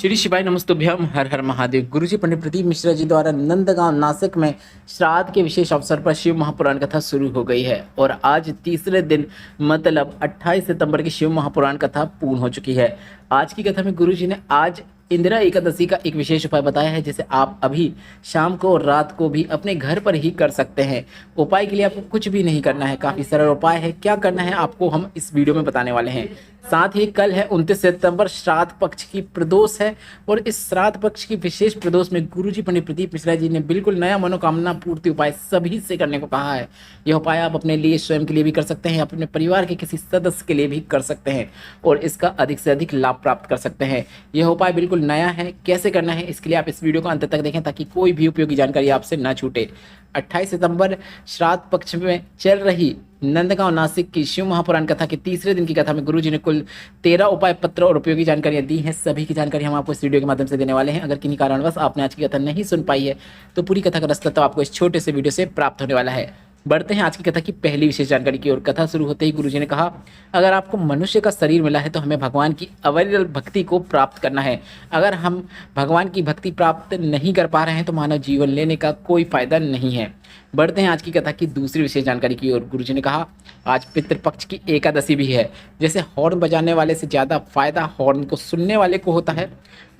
श्री शिवाय नमस्तुभ्यम। हर हर महादेव। गुरुजी पंडित प्रदीप मिश्रा जी द्वारा नंदगांव नासिक में श्राद्ध के विशेष अवसर पर शिव महापुराण कथा शुरू हो गई है और आज तीसरे दिन मतलब 28 सितंबर की शिव महापुराण कथा पूर्ण हो चुकी है। आज की कथा में गुरुजी ने आज इंदिरा एकादशी का एक विशेष उपाय बताया है जिसे आप अभी शाम को और रात को भी अपने घर पर ही कर सकते हैं। उपाय के लिए आपको कुछ भी नहीं करना है, काफ़ी सरल उपाय है। क्या करना है आपको हम इस वीडियो में बताने वाले हैं। साथ ही कल है 29 सितंबर, श्राद्ध पक्ष की प्रदोष है और इस श्राद्ध पक्ष की विशेष प्रदोष में गुरुजी पंडित प्रदीप मिश्रा जी ने बिल्कुल नया मनोकामना पूर्ति उपाय सभी से करने को कहा है। यह उपाय आप अपने लिए स्वयं के लिए भी कर सकते हैं, अपने परिवार के किसी सदस्य के लिए भी कर सकते हैं और इसका अधिक से अधिक लाभ प्राप्त कर सकते हैं। यह उपाय बिल्कुल नया है। कैसे करना है इसके लिए आप इस वीडियो को अंत तक देखें ताकि कोई भी उपयोगी जानकारी आपसे न छूटे। 28 सितंबर श्राद्ध पक्ष में चल रही नंदगांव नासिक की शिव महापुराण कथा के तीसरे दिन की कथा में गुरुजी ने कुल 13 उपाय पत्र और उपयोगी जानकारियां दी हैं। सभी की जानकारी हम आपको इस वीडियो के माध्यम से देने वाले हैं। अगर किन्हीं कारणवश आपने आज की कथा नहीं सुन पाई है तो पूरी कथा का रास्ता तो आपको इस छोटे से वीडियो से प्राप्त होने वाला है। बढ़ते हैं आज की कथा की पहली विशेष जानकारी की ओर। कथा शुरू होते ही गुरुजी ने कहा, अगर आपको मनुष्य का शरीर मिला है तो हमें भगवान की अविरल भक्ति को प्राप्त करना है। अगर हम भगवान की भक्ति प्राप्त नहीं कर पा रहे हैं तो मानव जीवन लेने का कोई फायदा नहीं है। बढ़ते हैं आज की कथा की दूसरी विशेष जानकारी की ओर। गुरुजी ने कहा, आज पितृपक्ष की एकादशी भी है। जैसे हॉर्न बजाने वाले से ज़्यादा फायदा हॉर्न को सुनने वाले को होता है,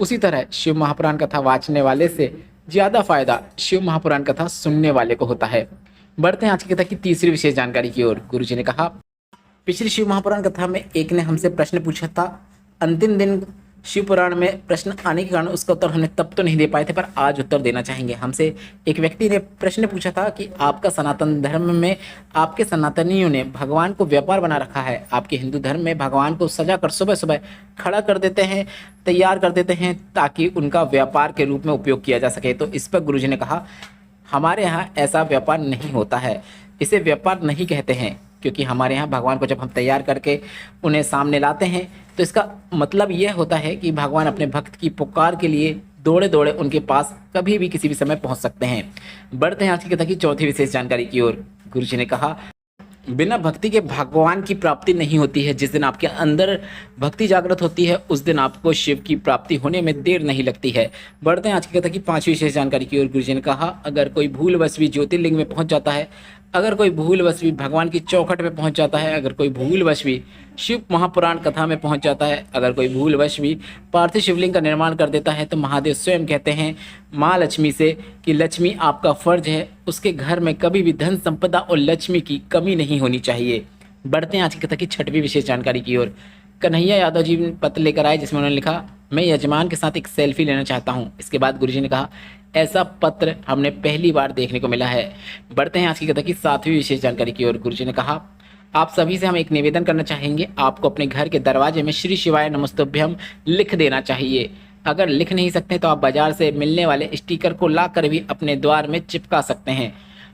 उसी तरह शिव महापुराण कथा वाचने वाले से ज़्यादा फायदा शिव महापुराण कथा सुनने वाले को होता है। बढ़ते हैं आज की कथा की तीसरी विशेष जानकारी की ओर। गुरुजी ने कहा, पिछली शिव महापुराण कथा में एक ने हमसे प्रश्न पूछा था। अंतिम दिन शिव पुराण में प्रश्न आने के कारण उसका उत्तर हमने तब तो नहीं दे पाए थे, पर आज उत्तर देना चाहेंगे। हमसे एक व्यक्ति ने प्रश्न पूछा था कि आपका सनातन धर्म में आपके सनातनियों ने भगवान को व्यापार बना रखा है। आपके हिंदू धर्म में भगवान को सजा कर सुबह सुबह खड़ा कर देते हैं, तैयार कर देते हैं ताकि उनका व्यापार के रूप में उपयोग किया जा सके। तो इस पर गुरुजी ने कहा, हमारे यहाँ ऐसा व्यापार नहीं होता है, इसे व्यापार नहीं कहते हैं, क्योंकि हमारे यहाँ भगवान को जब हम तैयार करके उन्हें सामने लाते हैं तो इसका मतलब यह होता है कि भगवान अपने भक्त की पुकार के लिए दौड़े दौड़े उनके पास कभी भी किसी भी समय पहुँच सकते हैं। बढ़ते हैं आज की कथा की चौथी विशेष जानकारी की ओर। गुरुजी ने कहा, बिना भक्ति के भगवान की प्राप्ति नहीं होती है। जिस दिन आपके अंदर भक्ति जागृत होती है उस दिन आपको शिव की प्राप्ति होने में देर नहीं लगती है। बढ़ते हैं आज की कथा की पांचवी विशेष जानकारी की ओर। गुरुजी ने कहा, अगर कोई भूलवश भी ज्योतिर्लिंग में पहुंच जाता है, अगर कोई भूलवश भी भगवान की चौखट में पहुंच जाता है, अगर कोई भूलवश भी शिव महापुराण कथा में पहुंच जाता है, अगर कोई भूलवश भी पार्थिव शिवलिंग का निर्माण कर देता है तो महादेव स्वयं कहते हैं माँ लक्ष्मी से कि लक्ष्मी आपका फर्ज है, उसके घर में कभी भी धन संपदा और लक्ष्मी की कमी नहीं होनी चाहिए। बढ़ते हैं आज की कथा की छठवीं विशेष जानकारी की ओर। कन्हैया यादव जी पत्र लेकर आए जिसमें उन्होंने लिखा, मैं यजमान के साथ एक सेल्फी लेना चाहता हूँ। इसके बाद गुरुजी ने कहा, ऐसा पत्र हमने पहली बार देखने को मिला है। बढ़ते हैं आज की कथा की सातवीं विशेष जानकारी की ओर। गुरुजी ने कहा, आप सभी से हम एक निवेदन करना चाहेंगे, आपको अपने घर के दरवाजे में श्री शिवाय नमस्तुभ्यम लिख देना चाहिए। अगर लिख नहीं सकते तो आप बाजार से मिलने वाले स्टिकर को लाकर भी अपने द्वार में चिपका सकते हैं।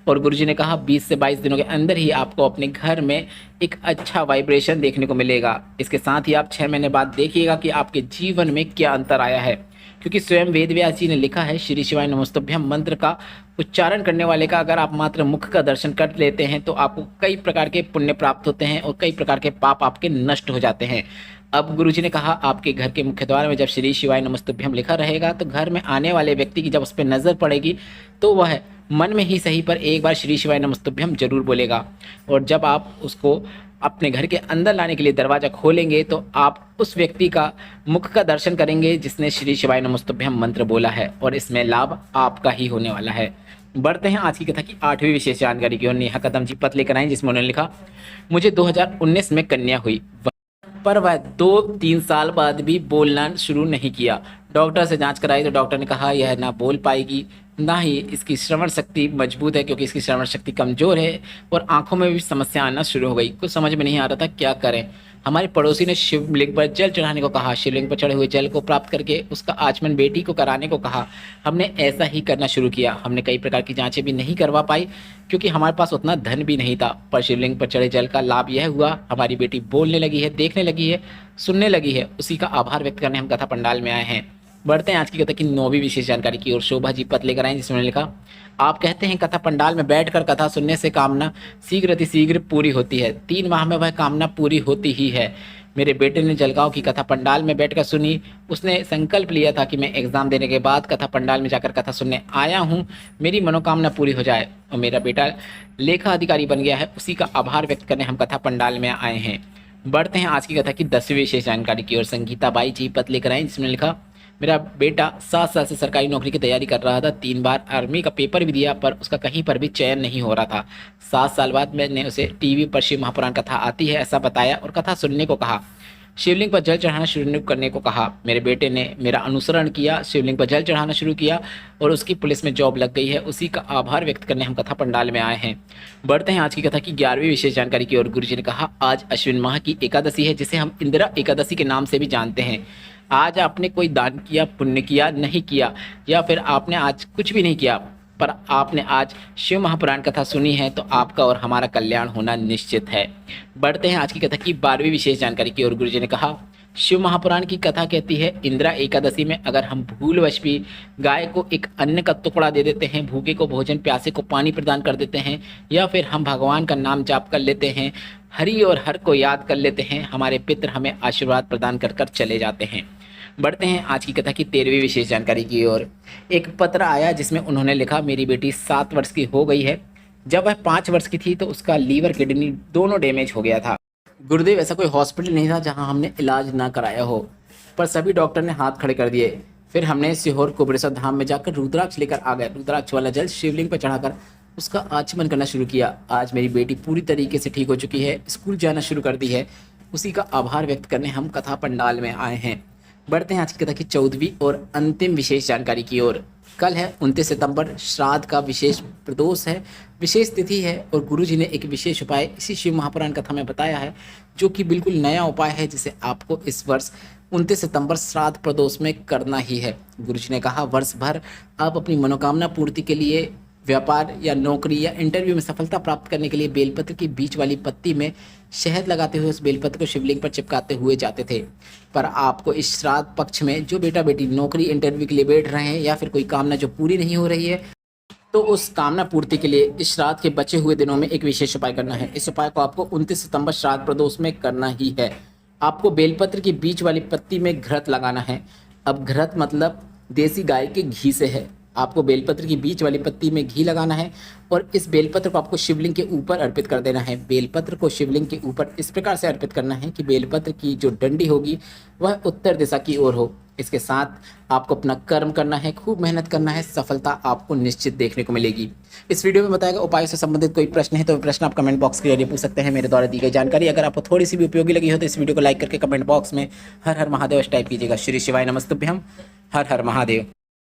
और गुरुजी ने कहा, 20 से 22 दिनों के अंदर ही आपको अपने घर में एक अच्छा वाइब्रेशन देखने को मिलेगा। इसके साथ ही आप 6 महीने बाद देखिएगा कि आपके जीवन में क्या अंतर आया है, क्योंकि स्वयं वेदव्यास जी ने लिखा है, श्री शिवाय नमस्तुभ्यम मंत्र का उच्चारण करने वाले का अगर आप मात्र मुख का दर्शन कर लेते हैं तो आपको कई प्रकार के पुण्य प्राप्त होते हैं और कई प्रकार के पाप आपके नष्ट हो जाते हैं। अब गुरुजी ने कहा, आपके घर के मुख्य द्वार में जब श्री शिवाय नमस्तुभ्यम लिखा रहेगा तो घर में आने वाले व्यक्ति की जब उस पर नज़र पड़ेगी तो वह मन में ही सही पर एक बार श्री शिवाय नमस्तुभ्यम जरूर बोलेगा। और जब आप उसको अपने घर के अंदर लाने के लिए दरवाज़ा खोलेंगे तो आप उस व्यक्ति का मुख का दर्शन करेंगे जिसने श्री शिवाय नमस्तुभ्यम मंत्र बोला है और इसमें लाभ आपका ही होने वाला है। बढ़ते हैं आज की कथा की आठवीं विशेष जानकारी की ओर। नेहा कदम जी पत्र लेकर आए जिसमें उन्होंने लिखा, मुझे 2019 में कन्या हुई पर वह 2-3 साल बाद भी बोलना शुरू नहीं किया। डॉक्टर से जांच कराई तो डॉक्टर ने कहा यह ना बोल पाएगी, ना ही इसकी श्रवण शक्ति मजबूत है क्योंकि इसकी श्रवण शक्ति कमज़ोर है और आंखों में भी समस्या आना शुरू हो गई। कुछ समझ में नहीं आ रहा था क्या करें। हमारे पड़ोसी ने शिवलिंग पर जल चढ़ाने को कहा, शिवलिंग पर चढ़े हुए जल को प्राप्त करके उसका आचमन बेटी को कराने को कहा। हमने ऐसा ही करना शुरू किया। हमने कई प्रकार की जांचें भी नहीं करवा पाई क्योंकि हमारे पास उतना धन भी नहीं था, पर शिवलिंग पर चढ़े जल का लाभ यह हुआ, हमारी बेटी बोलने लगी है, देखने लगी है, सुनने लगी है। उसी का आभार व्यक्त करने हम कथा पंडाल में आए हैं। बढ़ते हैं आज की कथा की 9वीं विशेष जानकारी की ओर। शोभा जी पत्र लेकर आई जिसमें उन्होंने लिखा, आप कहते हैं कथा पंडाल में बैठकर कथा सुनने से कामना शीघ्र अतिशीघ्र पूरी होती है। 3 माह में वह कामना पूरी होती ही है। मेरे बेटे ने जलगांव की कथा पंडाल में बैठकर सुनी। उसने संकल्प लिया था कि मैं एग्जाम देने के बाद कथा पंडाल में जाकर कथा सुनने आया हूँ, मेरी मनोकामना पूरी हो जाए। और मेरा बेटा लेखा अधिकारी बन गया है, उसी का आभार व्यक्त करने हम कथा पंडाल में आए हैं। बढ़ते हैं आज की कथा की 10वीं विशेष जानकारी की ओर। संगीता बाई जी पत्र लेकर आई जिसमें लिखा, मेरा बेटा 7 साल से सरकारी नौकरी की तैयारी कर रहा था। 3 बार आर्मी का पेपर भी दिया पर उसका कहीं पर भी चयन नहीं हो रहा था। 7 साल बाद मैंने उसे टीवी पर शिव महापुराण कथा आती है ऐसा बताया और कथा सुनने को कहा। शिवलिंग पर जल चढ़ाना शुरू करने को कहा। मेरे बेटे ने मेरा अनुसरण किया, शिवलिंग पर जल चढ़ाना शुरू किया और उसकी पुलिस में जॉब लग गई है। उसी का आभार व्यक्त करने हम कथा पंडाल में आए हैं। बढ़ते हैं आज की कथा की 11वीं विशेष जानकारी की ओर। गुरुजी ने कहा, आज अश्विन माह की एकादशी है जिसे हम इंदिरा एकादशी के नाम से भी जानते हैं। आज आपने कोई दान किया, पुण्य किया, नहीं किया, या फिर आपने आज कुछ भी नहीं किया, पर आपने आज शिव महापुराण कथा सुनी है तो आपका और हमारा कल्याण होना निश्चित है। बढ़ते हैं आज की कथा की 12वीं विशेष जानकारी की ओर। गुरुजी ने कहा, शिव महापुराण की कथा कहती है, इंदिरा एकादशी में अगर हम भूलवश भी गाय को एक अन्न का टुकड़ा दे देते हैं, भूखे को भोजन, प्यासे को पानी प्रदान कर देते हैं, या फिर हम भगवान का नाम जाप कर लेते हैं, हरि और हर को याद कर लेते हैं, हमारे पितर हमें आशीर्वाद प्रदान कर कर चले जाते हैं। बढ़ते हैं आज की कथा की 13वीं विशेष जानकारी की ओर। एक पत्र आया जिसमें उन्होंने लिखा, मेरी बेटी 7 वर्ष की हो गई है। जब वह 5 वर्ष की थी तो उसका लीवर किडनी दोनों डैमेज हो गया था। गुरुदेव, ऐसा कोई हॉस्पिटल नहीं था जहां हमने इलाज ना कराया हो, पर सभी डॉक्टर ने हाथ खड़े कर दिए। फिर हमने सीहोर कुबेरेश्वर धाम में जाकर रुद्राक्ष लेकर आ गए। रुद्राक्ष वाला जल शिवलिंग पर चढ़ाकर उसका आचमन करना शुरू किया। आज मेरी बेटी पूरी तरीके से ठीक हो चुकी है, स्कूल जाना शुरू कर दी है। उसी का आभार व्यक्त करने हम कथा पंडाल में आए हैं। बढ़ते हैं आज की कथा की 14वीं और अंतिम विशेष जानकारी की ओर। कल है 29 सितंबर, श्राद्ध का विशेष प्रदोष है, विशेष तिथि है और गुरुजी ने एक विशेष उपाय इसी शिव महापुराण कथा में बताया है, जो कि बिल्कुल नया उपाय है जिसे आपको इस वर्ष 29 सितंबर श्राद्ध प्रदोष में करना ही है। गुरुजी ने कहा, वर्ष भर आप अपनी मनोकामना पूर्ति के लिए व्यापार या नौकरी या इंटरव्यू में सफलता प्राप्त करने के लिए बेलपत्र की बीच वाली पत्ती में शहद लगाते हुए उस बेलपत्र को शिवलिंग पर चिपकाते हुए जाते थे। पर आपको इस श्राद्ध पक्ष में जो बेटा बेटी नौकरी इंटरव्यू के लिए बैठ रहे हैं या फिर कोई कामना जो पूरी नहीं हो रही है, तो उस कामना पूर्ति के लिए इस श्राद्ध के बचे हुए दिनों में एक विशेष उपाय करना है। इस उपाय को आपको 29 सितंबर श्राद्ध प्रदोष में करना ही है। आपको बेलपत्र की बीच वाली पत्ती में घृत लगाना है। अब घृत मतलब देसी गाय के घी से है। आपको बेलपत्र की बीच वाली पत्ती में घी लगाना है और इस बेलपत्र को आपको शिवलिंग के ऊपर अर्पित कर देना है। बेलपत्र को शिवलिंग के ऊपर इस प्रकार से अर्पित करना है कि बेलपत्र की जो डंडी होगी वह उत्तर दिशा की ओर हो। इसके साथ आपको अपना कर्म करना है, खूब मेहनत करना है, सफलता आपको निश्चित देखने को मिलेगी। इस वीडियो में बताया गया उपाय से संबंधित कोई प्रश्न है तो प्रश्न आप कमेंट बॉक्स के जरिए पूछ सकते हैं। मेरे द्वारा दी गई जानकारी अगर आपको थोड़ी सी भी उपयोगी लगी हो तो इस वीडियो को लाइक करके कमेंट बॉक्स में हर हर महादेव टाइप कीजिएगा। श्री शिवाय नमस्तुभ्यम। हर हर महादेव।